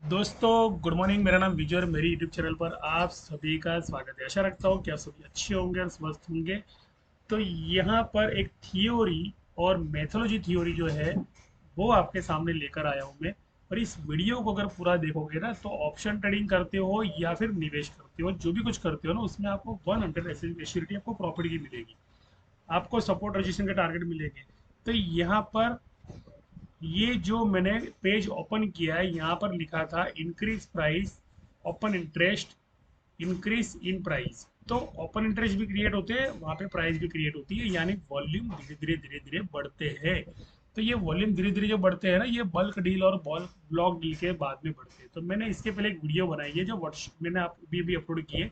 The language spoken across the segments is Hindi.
दोस्तों गुड मॉर्निंग। मेरा नाम विजय और मेरी यूट्यूब चैनल पर आप सभी का स्वागत है। आशा रखता हूँ कि आप सभी अच्छे होंगे और स्वस्थ होंगे। तो यहाँ पर एक थियोरी और मैथोलॉजी थियोरी जो है वो आपके सामने लेकर आया हूँ मैं। और इस वीडियो को अगर पूरा देखोगे ना तो ऑप्शन ट्रेडिंग करते हो या फिर निवेश करते हो, जो भी कुछ करते हो ना, उसमें आपको 100 एश्योरिटी आपको प्रॉफिट की मिलेगी। आपको सपोर्ट रजिस्ट्रेशन के टारगेट मिलेंगे। तो यहाँ पर ये जो मैंने पेज ओपन किया है, यहाँ पर लिखा था increase price, open interest, increase in price. तो ओपन इंटरेस्ट भी क्रिएट होते हैं, वहाँ पे प्राइस भी क्रिएट होती है, यानी वॉल्यूम धीरे धीरे बढ़ते हैं। तो ये वॉल्यूम धीरे धीरे जो बढ़ते हैं ना, ये बल्क डील और बल्क ब्लॉक डील के बाद में बढ़ते हैं। तो मैंने इसके पहले एक वीडियो बनाई है जो व्हाट्सएप मैंने आप भी अपलोड की है।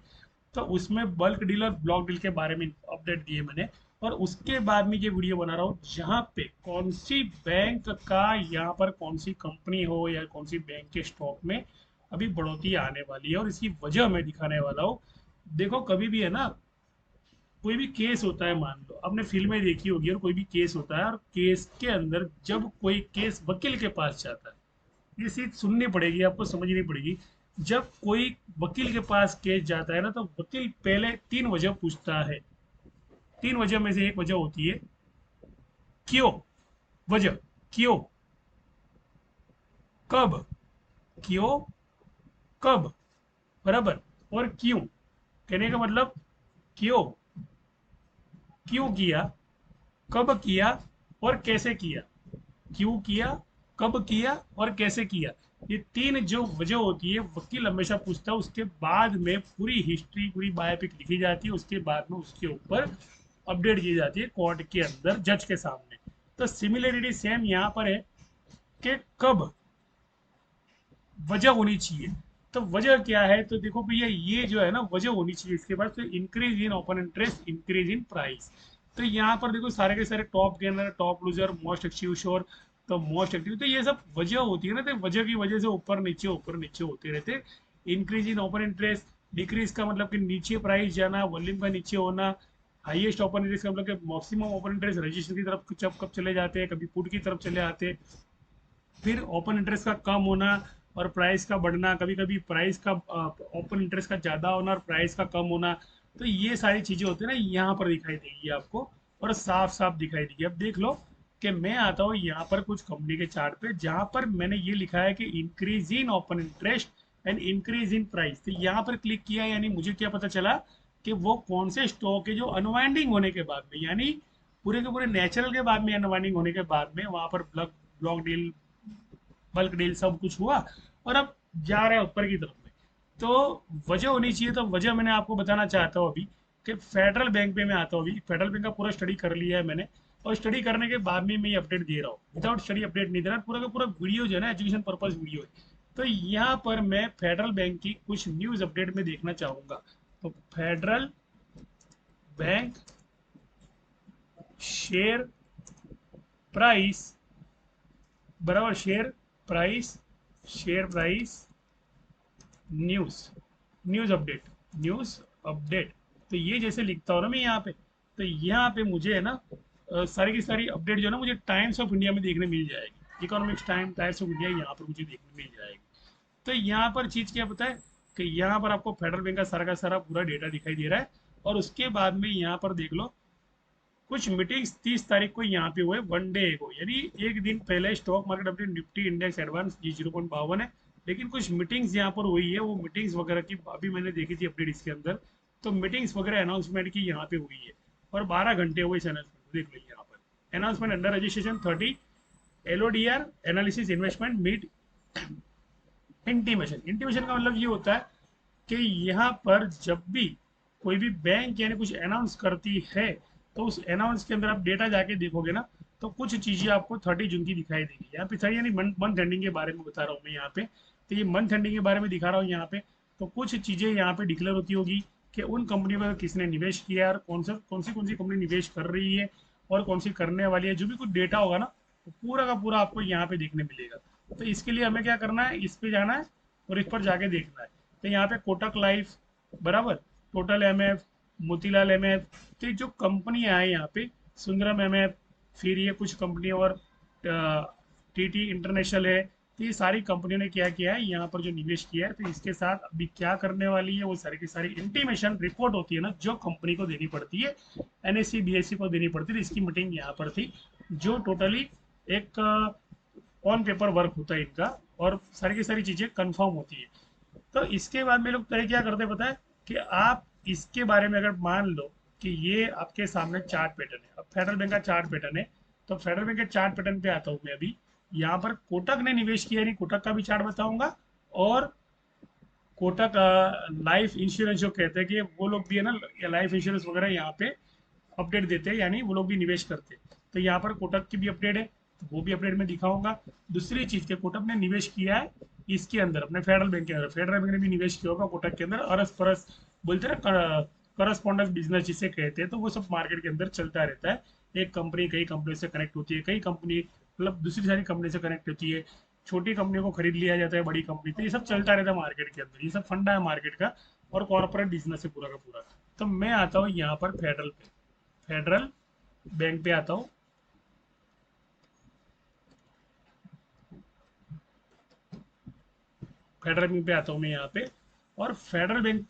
तो उसमें बल्क डील और ब्लॉक डील के बारे में अपडेट दिए मैंने। और उसके बाद में ये वीडियो बना रहा हूँ जहाँ पे कौन सी बैंक का, यहाँ पर कौन सी कंपनी हो या कौन सी बैंक के स्टॉक में अभी बढ़ोतरी आने वाली है और इसकी वजह मैं दिखाने वाला हूँ। देखो, कभी भी है ना, कोई भी केस होता है, मान लो आपने फिल्में देखी होगी, और कोई भी केस होता है और केस के अंदर जब कोई केस वकील के पास जाता है, ये चीज सुननी पड़ेगी आपको, समझनी पड़ेगी। जब कोई वकील के पास केस जाता है ना, तो वकील पहले तीन वजह पूछता है। तीन वजह में से एक वजह होती है क्यों। वजह क्यों, कब, क्यों, कब, बराबर। और क्यों कहने का मतलब क्यों, क्यों किया, कब किया और कैसे किया। क्यों किया, कब किया और कैसे किया। ये तीन जो वजह होती है वकील हमेशा पूछता है। उसके बाद में पूरी हिस्ट्री, पूरी बायोपिक लिखी जाती है। उसके बाद में उसके ऊपर अपडेट की जाती है कोर्ट के अंदर, जज के सामने। तो सिमिलरिटी सेम यहाँ पर है कि कब वजह होनी चाहिए। तो वजह क्या है, तो देखो भैया, ये जो है ना वजह होनी चाहिए इसके बाद। तो increase in open interest, increase in price. तो यहाँ पर देखो सारे के सारे top gainer, top loser, most active sure, तो मोस्ट एक्टिव, तो ये सब वजह होती है ना। तो वजह की वजह से ऊपर नीचे होते रहते। Increase in open interest, decrease का मतलब कि नीचे प्राइस जाना, वॉल्यूम का नीचे होना। हाईएस्ट ओपन इंटरेस्ट का मतलब कि मैक्सिमम ओपन इंटरेस्ट रजिस्ट्रेशन की तरफ कब कब चले जाते हैं, कभी पुट की तरफ चले आते हैं। फिर ओपन इंटरेस्ट का कम होना और प्राइस का बढ़ना, कभी कभी प्राइस का ओपन इंटरेस्ट का ज़्यादा होना और प्राइस का कम होना। तो ये सारी चीज़ें होती है ना, यहाँ पर दिखाई देगी आपको, और साफ साफ दिखाई देगी। अब देख लो कि मैं आता हूँ यहाँ पर कुछ कंपनी के चार्ट पे, जहाँ पर मैंने ये लिखा है कि increase in open interest and increase in price. तो यहाँ पर क्लिक किया, यानी मुझे क्या पता चला कि वो कौन से स्टॉक है जो अनवाइंडिंग होने के बाद में, यानी पूरे के पूरे नेचुरल के बाद में, अनवाइंडिंग होने के बाद में वहां पर block block deal, bulk deal सब कुछ हुआ और अब जा रहा है ऊपर की तरफ में। तो वजह होनी चाहिए। तो वजह मैंने आपको बताना चाहता हूँ अभी कि फेडरल बैंक पे मैं आता हूँ। अभी फेडरल बैंक का पूरा स्टडी कर लिया है मैंने, और स्टडी करने के बाद में मैं ये अपडेट दे रहा हूँ। विदाउट स्टडी अपडेट नहीं दे रहा, पूरा का पूरा वीडियो जो है ना एजुकेशन पर्पज वीडियो है। तो यहाँ पर मैं फेडरल बैंक की कुछ न्यूज अपडेट में देखना चाहूंगा। तो फेडरल बैंक शेयर प्राइस, बराबर, share price, share price, news, news update, news update. तो ये जैसे लिखता हूँ ना मैं यहाँ पे, तो यहाँ पे मुझे है ना सारी की सारी अपडेट जो है ना मुझे टाइम्स ऑफ इंडिया में देखने मिल जाएगी। Economics time, times of India, यहाँ पर मुझे देखने मिल जाएगी। तो यहाँ पर चीज़ क्या पता है कि यहाँ पर आपको फेडरल बैंक का सारा पूरा डेटा दिखाई दे रहा है। और उसके बाद में यहाँ पर देख लो कुछ मीटिंग्स 30 तारीख को यहाँ पे हुए, वन डे को, यानी एक दिन पहले stock market update, Nifty index advance जी 0.52 है। लेकिन कुछ मीटिंग्स यहाँ पर हुई है, वो मीटिंग्स वगैरह की अभी मैंने देखी थी अपडेट इसके अंदर। तो मीटिंग्स वगैरह अनाउंसमेंट की यहाँ पे हुई है, और 12 घंटे हुए इस अनाउंसमेंट को। देख लो यहाँ पर announcement under registration 30, LODR analysis investment meet intimation. Intimation का मतलब ये होता है कि यहाँ पर जब भी कोई भी बैंक यानी कुछ अनाउंस करती है, तो उस अनाउंस के अंदर आप डेटा जाके देखोगे ना, तो कुछ चीज़ें आपको 30 जून की दिखाई देगी। यहाँ पे 30 यानी मंथ एंडिंग के बारे में बता रहा हूँ मैं यहाँ पे। तो ये मंथ एंडिंग के बारे में दिखा रहा हूँ यहाँ पे। तो कुछ चीज़ें यहाँ पे डिक्लेयर होती होगी कि उन कंपनियों पर किसने निवेश किया है और कौन सी कंपनी निवेश कर रही है और कौन सी करने वाली है। जो भी कुछ डेटा होगा ना, तो पूरा का पूरा आपको यहाँ पे देखने मिलेगा। तो इसके लिए हमें क्या करना है, इस पे जाना है और इस पर जाके देखना है। तो यहाँ पे कोटक लाइफ, बराबर, टोटल एमएफ, मोतीलाल एमएफ, तो ये जो कंपनियां हैं यहाँ पे, सुंदरम एमएफ, फिर ये कुछ कंपनी और टीटी इंटरनेशनल है, तो ये सारी कंपनियों ने क्या किया है, यहाँ पर जो निवेश किया है, तो इसके साथ अभी क्या करने वाली है, वो सारी की सारी इंटीमेशन रिपोर्ट होती है ना, जो कंपनी को देनी पड़ती है, एनएससी बीएससी को देनी पड़ती है। इसकी मीटिंग यहाँ पर थी, जो टोटली एक ऑन पेपर वर्क होता है इनका, और सारी की सारी चीज़ें कंफर्म होती है। तो इसके बाद में लोग पहले क्या करते हैं पता है, कि आप इसके बारे में अगर मान लो कि ये आपके सामने चार्ट पैटर्न है, अब फेडरल बैंक का चार्ट पैटर्न है, तो फेडरल बैंक के चार्ट पैटर्न पे आता हूँ मैं अभी। यहाँ पर कोटक ने निवेश किया, नहीं कोटक का भी चार्ट बताऊंगा, और कोटक लाइफ इंश्योरेंस जो कहते हैं कि वो लोग भी है ना, लाइफ इंश्योरेंस वगैरह यहाँ पे अपडेट देते हैं, यानी वो लोग भी निवेश करते हैं। तो यहाँ पर कोटक की भी अपडेट है, तो वो भी अपडेट में दिखाऊंगा। दूसरी चीज के कोटक ने निवेश किया है इसके अंदर, अपने फेडरल बैंक के अंदर, फेडरल बैंक ने भी निवेश किया होगा कोटक के अंदर, अरस परस बोलते हैं ना, करस्पॉन्डेंस बिजनेस जिसे कहते हैं, तो वो सब मार्केट के अंदर चलता रहता है। एक कंपनी कई कंपनी से कनेक्ट होती है, कई कंपनी मतलब दूसरी सारी कंपनी से कनेक्ट होती है, छोटी कंपनियों को खरीद लिया जाता है बड़ी कंपनी, तो ये सब चलता रहता है मार्केट के अंदर, ये सब फंडा है मार्केट का, और कॉर्पोरेट बिजनेस है पूरा का पूरा। तो मैं आता हूँ यहाँ पर फेडरल पे, फेडरल बैंक पे आता हूँ। फेडरल बैंक पे आता हूँ मैं यहाँ पे, और फेडरल बैंक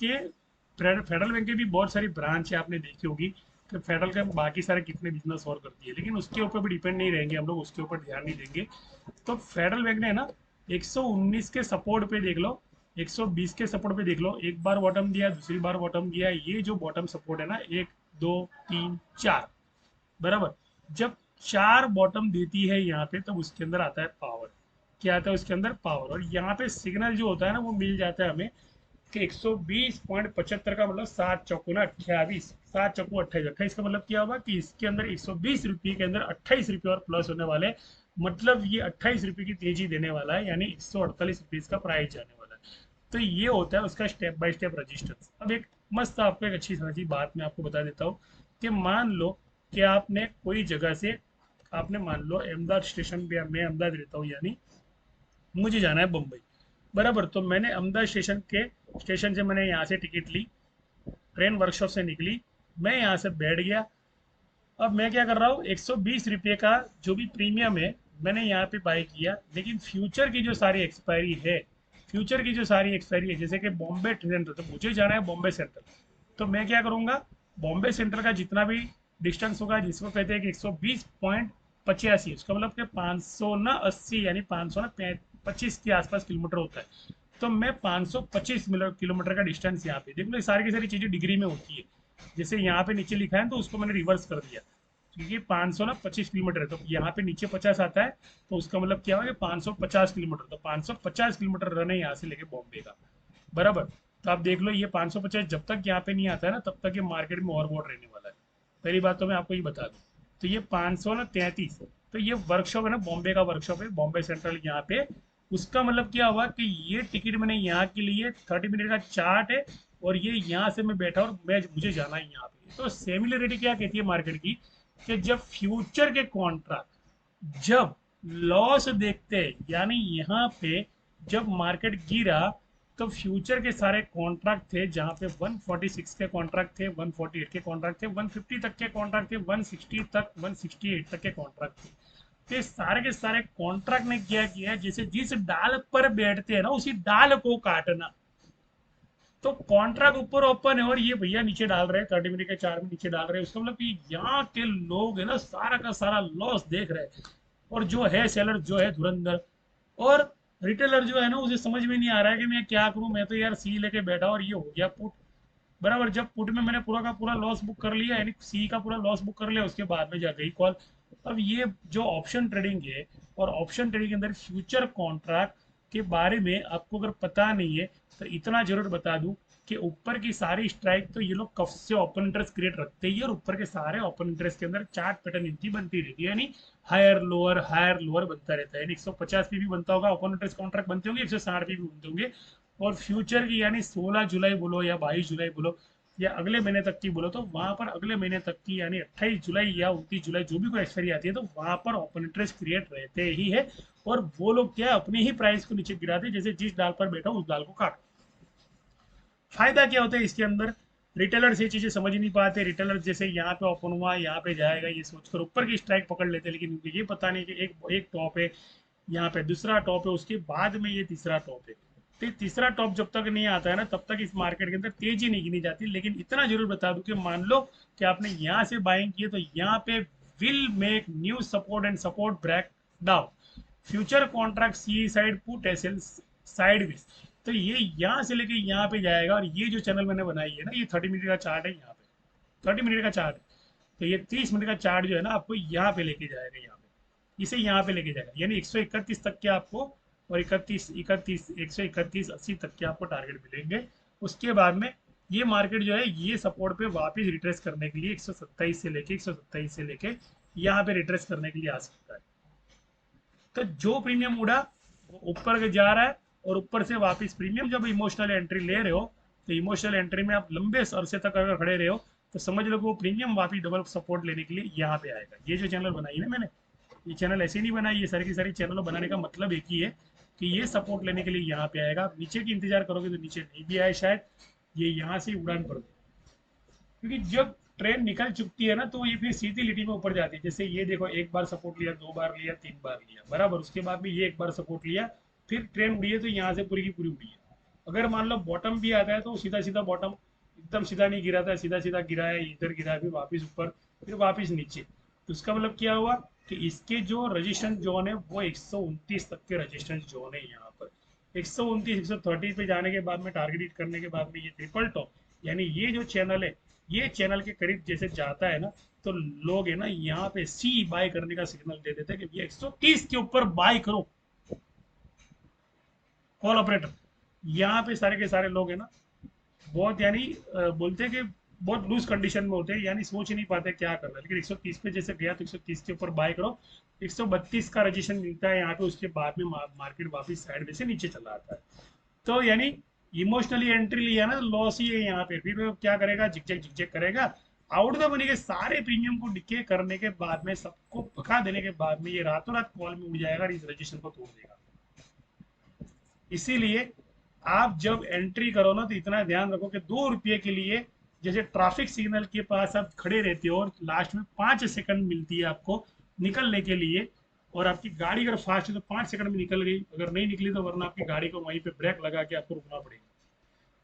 के भी बहुत सारी ब्रांच है, आपने देखी होगी कि फेडरल का बाकी सारे कितने बिजनेस और करती है, लेकिन उसके ऊपर भी डिपेंड नहीं रहेंगे हम लोग, उसके ऊपर ध्यान नहीं देंगे। तो फेडरल बैंक ने ना 119 के सपोर्ट पे देख लो, 120 के सपोर्ट पे देख लो, एक बार बॉटम दिया, दूसरी बार बॉटम दिया, ये जो बॉटम सपोर्ट है ना, एक दो तीन चार, बराबर, जब चार बॉटम देती है यहाँ पे, तब उसके अंदर आता है पावर। क्या आता है उसके अंदर, पावर। और यहाँ पे सिग्नल जो होता है ना, वो मिल जाता है हमें कि 120.75 का मतलब 7 चौको ना 28, 7 चौको 28, 28 का मतलब क्या होगा कि इसके अंदर 120 रुपये के अंदर 28 रुपये और प्लस होने वाले हैं। मतलब ये 28 रुपये की तेजी देने वाला है, यानी 148 रुपये का प्राइस जाने वाला है। तो ये होता है उसका स्टेप बाय स्टेप रजिस्टेंस। अब एक मस्त आपको एक अच्छी समझी बात मैं आपको बता देता हूँ, कि मान लो कि आपने कोई जगह से, आपने मान लो अहमदाबाद स्टेशन पे, मैं अहमदाबाद रहता हूँ, यानी मुझे जाना है बम्बई, बराबर, तो मैंने अहमदाबाद स्टेशन से मैंने यहाँ से टिकट ली, ट्रेन वर्कशॉप से निकली, मैं यहाँ से बैठ गया। अब मैं क्या कर रहा हूँ, 120 रुपये का जो भी प्रीमियम है मैंने यहाँ पे बाई किया, लेकिन फ्यूचर की जो सारी एक्सपायरी है, फ्यूचर की जो सारी एक्सपायरी है, जैसे कि बॉम्बे सेंट्रल, तो मुझे जाना है बॉम्बे सेंट्रल, तो मैं क्या करूँगा, बॉम्बे सेंट्रल का जितना भी डिस्टेंस होगा, जिसको कहते हैं कि 120.85, उसका मतलब कि 580, यानी 525 के आसपास किलोमीटर होता है। तो मैं 525 किलोमीटर का डिस्टेंस यहाँ पे देख लो, ये सारी की सारी चीज़ें डिग्री में होती है, जैसे यहाँ पे नीचे लिखा है तो उसको मैंने रिवर्स कर दिया, क्योंकि 525 किलोमीटर है, तो यहाँ पे नीचे 50 आता है, तो उसका मतलब क्या हुआ कि 550 किलोमीटर, तो 550 किलोमीटर रन है यहाँ से लेके बॉम्बे का, बराबर। तो आप देख लो ये 550 जब तक यहाँ पे नहीं आता है ना, तब तक ये मार्केट में ओवरबॉट रहने वाला है। पहली बात तो मैं आपको ये बता दूँ, तो ये 533, तो ये वर्कशॉप है ना, बॉम्बे का वर्कशॉप है, बॉम्बे सेंट्रल यहाँ पे, उसका मतलब क्या हुआ कि ये टिकट मैंने यहाँ के लिए 30 मिनट का चार्ट है, और ये यहाँ से मैं बैठा और मैं मुझे जाना है यहाँ पे। तो सिमिलरिटी क्या कहती है मार्केट की, कि जब फ्यूचर के कॉन्ट्रैक्ट जब लॉस देखते हैं, यानी यहाँ पे जब मार्केट गिरा, तो फ्यूचर के सारे कॉन्ट्रैक्ट थे, जहाँ पे 146 के कॉन्ट्रैक्ट थे, 148 के कॉन्ट्रैक्ट थे, 150 तक के कॉन्ट्रैक्ट थे, 160 तक, 168 तक के कॉन्ट्रैक्ट थे। तो ये सारे के सारे कॉन्ट्रैक्ट ने क्या किया, जैसे जिस डाल पर बैठते हैं ना, उसी डाल को काटना। तो कॉन्ट्रैक्ट ऊपर ओपन है, और ये भैया नीचे डाल रहे हैं, 30 मिनट के 4 में नीचे डाल रहे हैं, उसका मतलब कि यहाँ के लोग है ना, सारा का सारा लॉस देख रहे हैं। और जो है सेलर जो है धुरंधर, और रिटेलर जो है ना, उसे समझ में नहीं आ रहा है कि मैं क्या करूं, मैं तो यार सी लेके बैठा और ये हो गया पुट, बराबर। जब पुट में मैंने पूरा का पूरा लॉस बुक कर लिया, यानी सी का पूरा लॉस बुक कर लिया, उसके बाद में जा गई कॉल। अब ये जो ऑप्शन ट्रेडिंग है, और ऑप्शन ट्रेडिंग के अंदर फ्यूचर कॉन्ट्रैक्ट के बारे में आपको अगर पता नहीं है, तो इतना जरूर बता दूं कि ऊपर की सारी स्ट्राइक तो ये लोग कब से ओपन इंटरेस्ट क्रिएट रखते ही है, और ऊपर के सारे ओपन इंटरेस्ट के अंदर चार्ट पैटर्न इनकी बनती रहती है, यानी हायर लोअर बनता रहता है, यानी 150 पे भी बनता होगा, ओपन इंटरेस्ट कॉन्ट्रैक्ट बनते होंगे, 160 पे भी बनते होंगे। और फ्यूचर की यानी 16 जुलाई बोलो या 22 जुलाई बोलो, या अगले महीने तक की बोलो, तो वहां पर अगले महीने तक की, यानी 28 जुलाई या 29 जुलाई, जो भी कोई एक्सपायरी आती है, तो वहां पर ओपन इंटरेस्ट क्रिएट रहते ही है। और वो लोग क्या है, अपनी ही प्राइस को नीचे गिराते, जैसे जिस डाल पर बैठा उस डाल को काट। फायदा क्या होता है इसके अंदर, रिटेलर्स ये चीजें समझ नहीं पाते, रिटेलर जैसे यहाँ पे ओपन हुआ यहाँ पे जाएगा ये सोचकर ऊपर की स्ट्राइक पकड़ लेते हैं, लेकिन उनको ये पता नहीं कि एक एक टॉप है, यहाँ पे दूसरा टॉप है, उसके बाद में ये तीसरा टॉप है। तो तीसरा टॉप जब तक नहीं आता है ना, तब तक इस मार्केट के अंदर तेजी नहीं गिनी जाती। लेकिन इतना जरूर बता दूं कि मान लो कि आपने यहाँ से बाइंग की है, तो यहाँ पे will make new support and support break down, future contract C side put S L side, तो ये यहाँ से लेके यहाँ पे जाएगा। और ये जो चैनल मैंने बनाई है ना, ये 30 मिनट का चार्ट है, यहाँ पे 30 मिनट का चार्ट है। तो ये 30 मिनट का चार्ट जो है ना, आपको यहाँ पे लेके जाएगा, यहाँ पे इसे यहाँ पे लेके जाएगा, यानी 131 तक के आपको, और 131 80 तक के आपको टारगेट मिलेंगे। उसके बाद में ये मार्केट जो है, ये सपोर्ट पे वापस रिट्रेस करने के लिए 127 से लेके यहाँ पे रिट्रेस करने के लिए आ सकता है। तो जो प्रीमियम उड़ा वो ऊपर जा रहा है, और ऊपर से वापस प्रीमियम जब इमोशनल एंट्री ले रहे हो, तो इमोशनल एंट्री में आप लंबे अरसे तक अगर खड़े रहे हो, तो समझ लो कि वो प्रीमियम वापस डबल सपोर्ट लेने के लिए यहाँ पे आएगा। ये जो चैनल बनाई है ना मैंने, ये चैनल ऐसे नहीं बनाई, ये सारी की सारी चैनल बनाने का मतलब एक ही है कि ये सपोर्ट लेने के लिए यहाँ पे आएगा। आप नीचे की इंतजार करोगे तो नीचे नहीं भी आए शायद, ये यहाँ से उड़ान पड़ दे, क्योंकि जब ट्रेन निकल चुकती है ना, तो ये फिर सीधी लिटी में ऊपर जाती है। जैसे ये देखो, एक बार सपोर्ट लिया, 2 बार लिया, 3 बार लिया, बराबर। उसके बाद में ये एक बार सपोर्ट लिया, फिर ट्रेन उड़ी है, तो यहाँ से पूरी की पूरी उड़ी है। अगर मान लो बॉटम भी आता है, तो सीधा सीधा बॉटम एकदम सीधा नहीं गिरा था, सीधा सीधा गिरा है, इधर गिरा है, फिर वापिस ऊपर, फिर वापिस नीचे। तो इसका मतलब क्या हुआ कि इसके जो रजिस्टेंस जोन है, वो 129 तक के रजिस्टेंस जोन है यहाँ पर। 129 130 पे जाने के बाद में, टारगेट हिट करने के बाद में, ये ट्रिपल टॉप, यानी ये जो चैनल है, ये चैनल के करीब जैसे जाता है ना, तो लोग है ना यहाँ पे सी बाय करने का सिग्नल दे देते हैं कि ये 130 के ऊपर बाय करो, कॉल ऑपरेटर। यहाँ पे सारे के सारे लोग है ना, बहुत यानी बोलते हैं कि बहुत लूज कंडीशन में होते हैं, यानी सोच ही नहीं पाते क्या करना है। लेकिन 130 पे जैसे गया, तो 130 के ऊपर बाय करो, 132 का रजिस्ट्रेशन मिलता है यहाँ पे। उसके बाद में मार्केट वापस साइड में से नीचे चला आता है। तो यानी इमोशनली एंट्री लिया ना, तो लॉस ही है यहाँ पे। फिर वो क्या करेगा, झिकझक झिकझक करेगा। आउट द मनी के सारे प्रीमियम को डिके करने के बाद में, सबको भगा देने के बाद में, ये रातों रात कॉल में उड़ जाएगा और इस रजिस्ट्रेशन को तोड़ देगा। इसीलिए आप जब एंट्री करो ना, तो इतना ध्यान रखो कि 2 रुपये के लिए, जैसे ट्रैफिक सिग्नल के पास आप खड़े रहते हो और लास्ट में 5 सेकंड मिलती है आपको निकलने के लिए, और आपकी गाड़ी अगर फास्ट है तो 5 सेकंड में निकल गई, अगर नहीं निकली तो वरना आपकी गाड़ी को वहीं पे ब्रेक लगा के आपको रुकना पड़ेगा।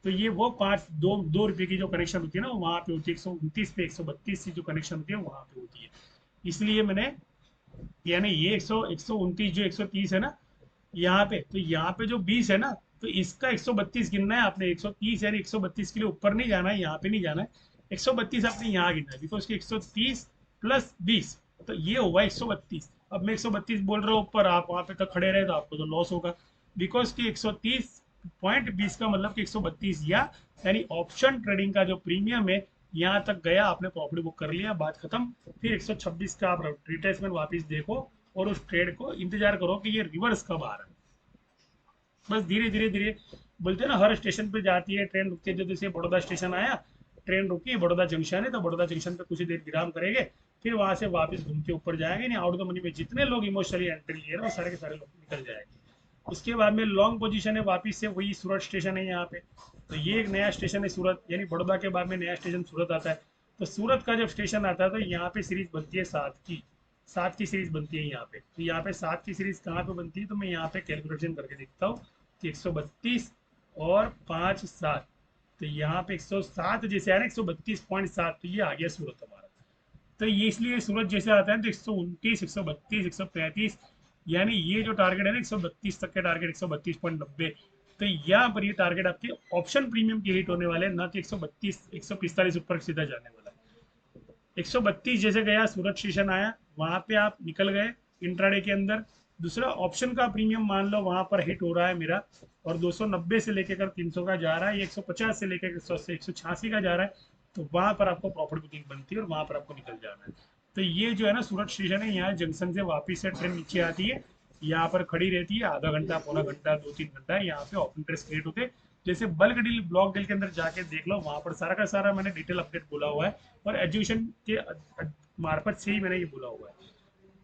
तो ये वो 2 रुपये की जो कनेक्शन होती है ना, वो वहाँ पे होती है। 129 पे 132 की जो कनेक्शन होती है, वहाँ पे होती है। इसलिए मैंने, यानी ये 129 जो 130 है ना यहाँ पे, तो यहाँ पे जो 20 है ना, तो इसका 132 गिनना है आपने। 130 यानी 132 के लिए ऊपर नहीं जाना है, यहाँ पे नहीं जाना है। 132 आपने यहाँ गिनना है, बिकॉज 130 प्लस 20, तो ये होगा 132। अब मैं 132 बोल रहा हूँ ऊपर, आप वहाँ पे तक खड़े रहे तो आपको तो लॉस होगा, बिकॉज कि 130.20 का मतलब कि 132, या यानी ऑप्शन ट्रेडिंग का जो प्रीमियम है, यहाँ तक गया, आपने प्रॉफिट बुक कर लिया, बात खत्म। फिर 126 का आप रिट्रेसमेंट वापस देखो, और उस ट्रेड को इंतजार करो कि ये रिवर्स कब आ रहा है। बस धीरे धीरे धीरे, बोलते हैं ना, हर स्टेशन पे जाती है ट्रेन, रुकती है। जैसे बड़ौदा स्टेशन आया, ट्रेन रुकी, बड़ौदा जंक्शन है, तो बड़ौदा जंक्शन पे कुछ देर विराम करेंगे, फिर वहां से वापस घूम के ऊपर जाएंगे। नहीं, आउट द मनी में जितने लोग इमोशनली एंट्री लिए ना, वो सारे के सारे लोग निकल जाएंगे। उसके बाद में लॉन्ग पोजीशन है, वापस से वही सूरत स्टेशन है यहाँ पे। तो ये एक नया स्टेशन है सूरत, यानी बड़ौदा के बाद में नया स्टेशन सूरत आता है। तो सूरत का जब स्टेशन आता है, तो यहाँ पे सीरीज बनती है 7 की सीरीज बनती है यहाँ पे। तो यहाँ पे 7 की सीरीज कहाँ पे बनती है, तो मैं यहाँ पे कैलकुलेशन करके देखता हूँ कि 132 और 5 7, तो यहाँ पे 107 जैसे है ना, 132.7, तो ये आ गया सूरत हमारा। तो ये इसलिए सूरत जैसे आता है तो 129 132 135, यानी ये जो टारगेट है ना, 132 तक के टारगेट, 132.90, तो यहाँ पर ये टारगेट आपके ऑप्शन प्रीमियम की हिट होने वाले हैं, ना कि 132 145 ऊपर सीधा जाने वाला है। 132 जैसे गया, सूरत स्टेशन आया, वहां पे आप निकल गए इंट्राडे के अंदर। दूसरा ऑप्शन का प्रीमियम मान लो वहां पर हिट हो रहा है मेरा, और 290 से लेकर 300 का जा रहा है, 150 से लेकर 186 का जा रहा है, तो वहां पर आपको प्रॉफिट बुकिंग बनती है और वहां पर आपको निकल जाना है। तो ये जो है ना सूरत स्टेशन है, यहाँ जंक्शन से वापिस से ट्रेन नीचे आती है, यहाँ पर खड़ी रहती है आधा घंटा, पौना घंटा, 2-3 घंटा, यहाँ पे ओपन इंटरेस्ट क्रिएट होते हैं। जैसे बल्क डील, ब्लॉक डील के अंदर जाके देख लो, वहां पर सारा का सारा मैंने डिटेल अपडेट बोला हुआ है, और एजुकेशन के मार्फत से ही मैंने ये बोला हुआ है।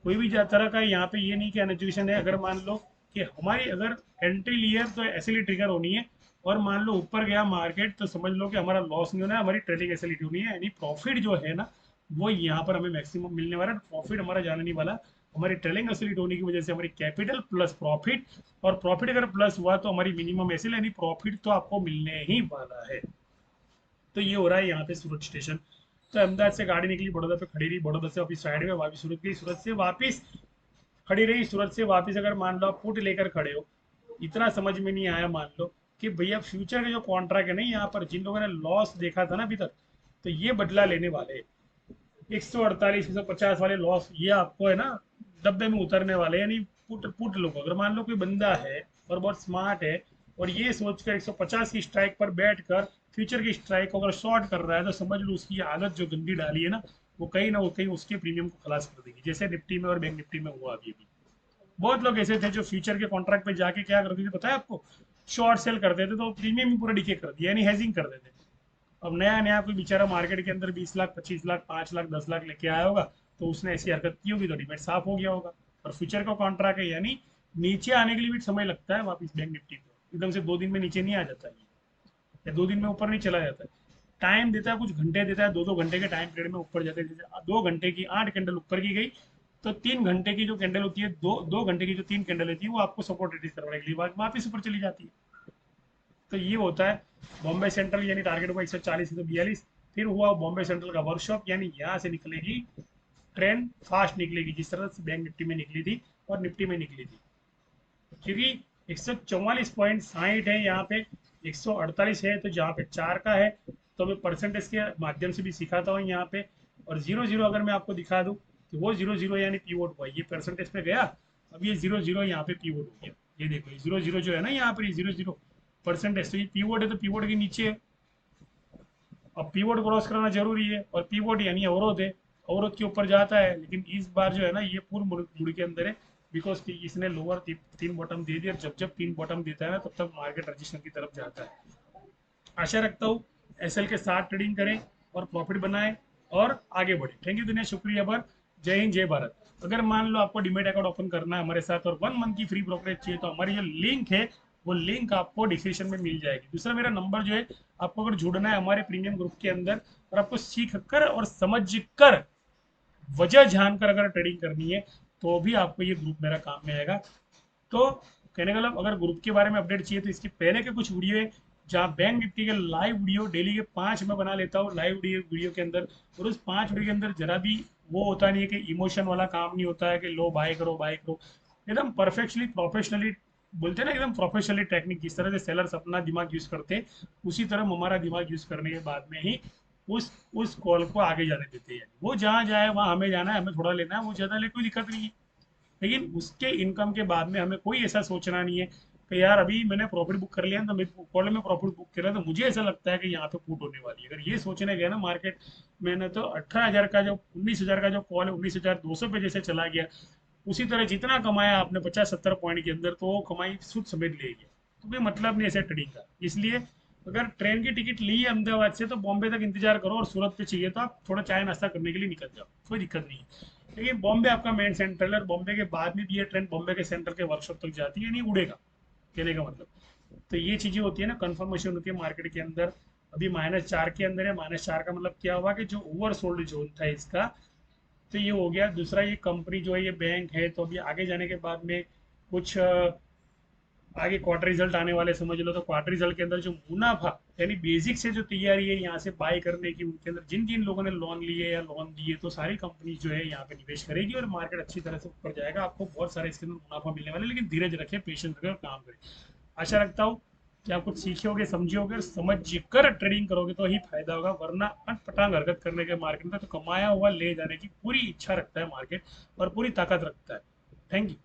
कोई भी तरह का यहाँ पे ये नहीं कि अनएजुकेशन है। अगर मान लो कि हमारी अगर एंट्री ली है, तो ऐसे ट्रिगर होनी है, और मान लो ऊपर गया मार्केट, तो समझ लो कि हमारा लॉस नहीं होना है, हमारी ट्रेडिंग एसिलिटी होनी है, यानी प्रॉफिट जो है ना, वो यहाँ पर हमें मैक्सिमम मिलने वाला है, प्रॉफिट हमारा जाने नहीं वाला। हमारी ट्रेलिंग एसिड होने की वजह से हमारी कैपिटल प्लस प्रॉफिट, और प्रॉफिट अगर प्लस हुआ तो हमारी मिनिमम एसिड यानी प्रॉफिट तो आपको मिलने ही वाला है। तो ये हो रहा है यहाँ पे सूरत स्टेशन। तो अहमदाबाद से गाड़ी निकली, बड़ौदा पे खड़ी रही, बड़ौदा से वापस साइड में वापस सूरत गई, सूरत से वापस खड़ी रही, सूरत से वापस अगर मान लो आप पुट लेकर खड़े हो, इतना समझ में नहीं आया मान लो कि भैया फ्यूचर के जो कॉन्ट्रैक्ट है ना, यहाँ पर जिन लोगों ने लॉस देखा था ना अभी तक, तो ये बदला लेने वाले 148 150 वाले लॉस ये आपको है ना डब्बे में उतरने वाले, यानी पुट पुट लो, अगर मान लो कोई बंदा है और बहुत स्मार्ट है और ये सोचकर 150 की स्ट्राइक पर बैठकर फ्यूचर की स्ट्राइक को अगर शॉर्ट कर रहा है, तो समझ लो उसकी आदत जो गंदी डाली है ना वो कहीं उसके प्रीमियम को खलास कर देगी, जैसे निफ्टी में और बैंक निफ्टी में हुआ अभी अभी। बहुत लोग ऐसे थे जो फ्यूचर के कॉन्ट्रैक्ट पे जाके क्या करते थे पता है आपको, शॉर्ट सेल करते थे तो प्रीमियम ही पूरा डिके कर दिया, यानी हेजिंग कर देते। अब नया नया कोई बेचारा मार्केट के अंदर 20 लाख 25 लाख 5 लाख 10 लाख लेके आया होगा, तो उसने ऐसी हरकत की होगी तो डिमेट साफ हो गया होगा। और फ्यूचर का कॉन्ट्रैक्ट है, यानी नीचे आने के लिए भी समय लगता है वापस बैंक निफ्टी को, एकदम से 2 दिन में नीचे नहीं आ जाता ये, या 2 दिन में ऊपर नहीं चला जाता है। टाइम देता है, कुछ घंटे देता है, 2 2 घंटे के टाइम पीरियड में ऊपर जाते हैं। जैसे 2 घंटे की 8 कैंडल ऊपर की गई, तो 3 घंटे की जो कैंडल होती है, दो घंटे की जो 3 कैंडल होती है, वो आपको सपोर्ट रिलीज करवाने के लिए वापस ऊपर चली जाती है। तो ये होता है बॉम्बे सेंट्रल, यानी टारगेट हुआ 140 से 42, फिर हुआ बॉम्बे सेंट्रल का वर्कशॉप, यानी यहाँ से निकलेगी ट्रेन, फास्ट निकलेगी जिस तरह से बैंक निफ्टी में निकली थी और निफ्टी में निकली थी, क्योंकि 144.60 है यहाँ पे, 148 है, तो जहाँ पे 4 का है तो मैं परसेंटेज के माध्यम से भी सिखाता हूँ यहाँ पे। और 0 0 अगर मैं आपको दिखा दूँ तो वो 0 0 यानी पीवोट हुआ, ये परसेंटेज पे गया, अब ये 0 0 यहाँ पे पीवोट हो गया। ये देखो ये 0 0 जो है ना यहाँ पर, ये 0 0 परसेंटेज, तो ये पीवोट है तो पीवोट के नीचे है। अब पीवोट क्रॉस कराना जरूरी है, और पीवोट यानी अवरोध है, अवरोध के ऊपर जाता है, लेकिन इस बार जो है ना ये पूर्ण मुड़ के अंदर है, बिकॉज इसने लोअर 3 बॉटम दे दिया, जब जब 3 बॉटम देता है ना तब तक मार्केट रजिस्टर की तरफ जाता है। आशा रखता हूँ एसएल के साथ ट्रेडिंग करें और प्रॉफिट बनाएं और आगे बढ़े। थैंक यू दुनिया, शुक्रिया बर, जय हिंद जय भारत। अगर मान लो आपको डिमेट अकाउंट ओपन करना है हमारे साथ और 1 मंथ की फ्री ब्रोकरेज चाहिए, तो हमारी जो लिंक है वो लिंक आपको डिस्क्रिप्शन में मिल जाएगी। दूसरा मेरा नंबर जो है, आपको अगर जुड़ना है हमारे प्रीमियम ग्रुप के अंदर और आपको सीख कर और समझ कर वजह जानकर अगर ट्रेडिंग करनी है, तो भी आपको ये ग्रुप मेरा काम में आएगा। तो कहने का मतलब, अगर ग्रुप के बारे में अपडेट चाहिए तो इसके पहले के कुछ वीडियो है जहाँ बैंक निफ्टी के लाइव वीडियो डेली के 5 में बना लेता हूँ लाइव वीडियो के अंदर, और उस 5 वीडियो के अंदर जरा भी वो होता नहीं है कि इमोशन वाला काम नहीं होता है कि लो बाय करो बाय करो, एकदम परफेक्टली प्रोफेशनली बोलते हैं ना, एकदम प्रोफेशनली टेक्निक, जिस तरह से सेलर्स अपना दिमाग यूज करते हैं उसी तरह हम हमारा दिमाग यूज करने के बाद में ही उस कॉल को आगे जाने देते हैं। वो जहाँ जाए वहाँ हमें जाना है, हमें थोड़ा लेना है, वो ज़्यादा ले कोई दिक्कत नहीं है, लेकिन उसके इनकम के बाद में हमें कोई ऐसा सोचना नहीं है कि यार अभी मैंने प्रॉफिट बुक कर लिया तो मैं कॉल में प्रॉफिट बुक कर रहा, तो मुझे ऐसा लगता है कि यहाँ पे पुट होने वाली है। अगर ये सोचने गया ना मार्केट, मैंने तो 18,000 का जो 19,000 का जो कॉल है 19,200 पे जैसे चला गया, उसी तरह जितना कमाया आपने 50-70 पॉइंट के अंदर, तो वो कमाई सुध समेट ले गया। तो कोई मतलब नहीं ऐसे ट्रेडिंग का। इसलिए अगर ट्रेन की टिकट ली है अहमदाबाद से, तो बॉम्बे तक इंतजार करो, और सूरत पे चाहिए तो आप थोड़ा चाय नाश्ता करने के लिए निकल जाओ, कोई दिक्कत नहीं है। लेकिन बॉम्बे आपका मेन सेंट्रल है, और बॉम्बे के बाद में भी ये ट्रेन बॉम्बे के सेंटर के वर्कशॉप तक जाती है, नहीं उड़ेगा, कहने का मतलब। तो ये चीज़ें होती है ना, कंफर्मेशन होती है मार्केट के अंदर। अभी -4 के अंदर है, -4 का मतलब क्या हुआ कि जो ओवर सोल्ड जोन था इसका, तो ये हो गया। दूसरा, ये कंपनी जो है ये बैंक है, तो अभी आगे जाने के बाद में कुछ आगे क्वार्टर रिजल्ट आने वाले समझ लो, तो क्वार्टर रिजल्ट के अंदर जो मुनाफा यानी बेसिक से जो तैयारी है यहाँ से बाय करने की, उनके अंदर जिन जिन लोगों ने लोन लिए या लोन दिए, तो सारी कंपनी जो है यहाँ पे निवेश करेगी और मार्केट अच्छी तरह से ऊपर जाएगा, आपको बहुत सारे इसके अंदर मुनाफा मिलने वाला है। लेकिन धीरज रखें, पेशेंस रखें और काम करें। आशा रखता हूँ कि आप कुछ सीखे होगे, समझे होगे और समझ कर ट्रेडिंग करोगे तो ही फायदा होगा, वरना अटपटांग हरकत करने के मार्केट में तो कमाया हुआ ले जाने की पूरी इच्छा रखता है मार्केट और पूरी ताकत रखता है। Thank you.